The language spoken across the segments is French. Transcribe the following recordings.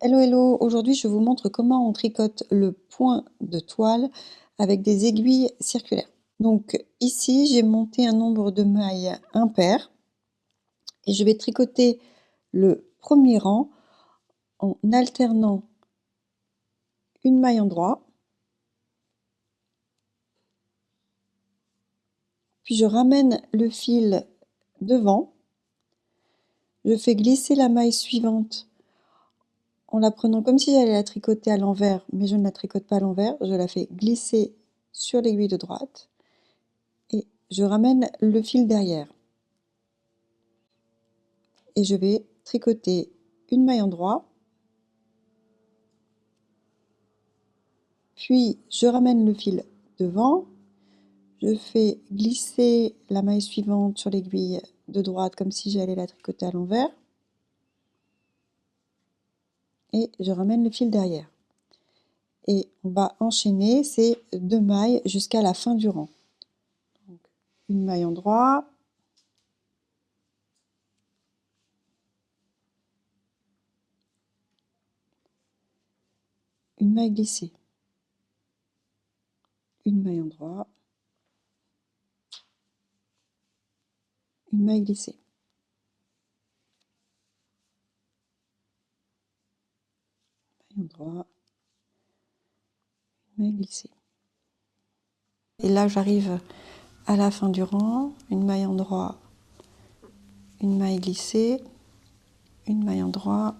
Hello hello, aujourd'hui je vous montre comment on tricote le point de toile avec des aiguilles circulaires. Donc ici j'ai monté un nombre de mailles impair et je vais tricoter le premier rang en alternant une maille endroit, puis je ramène le fil devant, je fais glisser la maille suivante en la prenant comme si j'allais la tricoter à l'envers, mais je ne la tricote pas à l'envers, je la fais glisser sur l'aiguille de droite et je ramène le fil derrière. Et je vais tricoter une maille endroit, puis je ramène le fil devant, je fais glisser la maille suivante sur l'aiguille de droite comme si j'allais la tricoter à l'envers, et je ramène le fil derrière. Et on va enchaîner ces deux mailles jusqu'à la fin du rang. Donc, une maille endroit, une maille glissée, une maille endroit, une maille glissée. Maille endroit, une maille glissée. Et là j'arrive à la fin du rang, une maille endroit, une maille glissée, une maille endroit,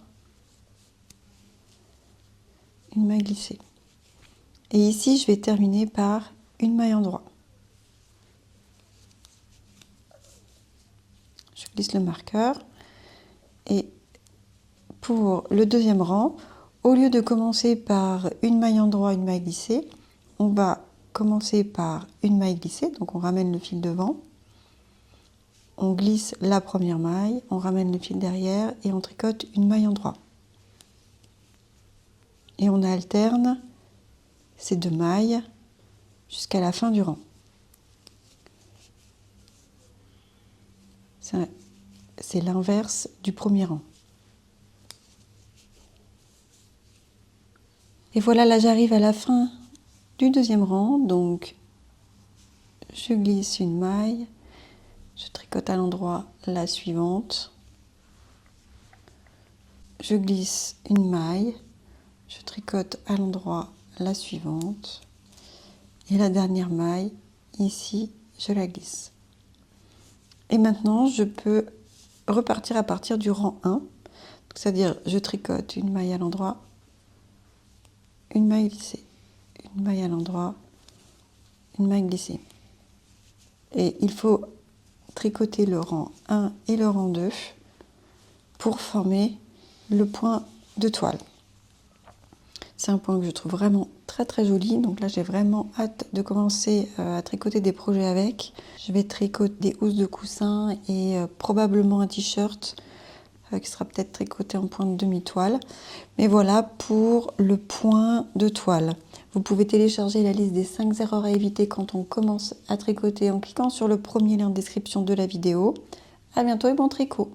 une maille glissée. Et ici, je vais terminer par une maille endroit. Je glisse le marqueur. Et pour le deuxième rang, au lieu de commencer par une maille endroit, une maille glissée, on va commencer par une maille glissée. Donc on ramène le fil devant. On glisse la première maille, on ramène le fil derrière et on tricote une maille endroit. Et on alterne ces deux mailles jusqu'à la fin du rang. C'est l'inverse du premier rang. Et voilà, là j'arrive à la fin du deuxième rang, donc je glisse une maille, je tricote à l'endroit la suivante, je glisse une maille, je tricote à l'endroit la suivante, et la dernière maille, ici, je la glisse. Et maintenant, je peux repartir à partir du rang 1, c'est-à-dire je tricote une maille à l'endroit, une maille glissée, une maille à l'endroit, une maille glissée. Et il faut tricoter le rang 1 et le rang 2 pour former le point de toile. C'est un point que je trouve vraiment très très joli, donc là j'ai vraiment hâte de commencer à tricoter des projets avec. Je vais tricoter des housses de coussin et probablement un t-shirt qui sera peut-être tricoté en point de demi-toile. Mais voilà pour le point de toile. Vous pouvez télécharger la liste des 5 erreurs à éviter quand on commence à tricoter en cliquant sur le premier lien de description de la vidéo. À bientôt et bon tricot!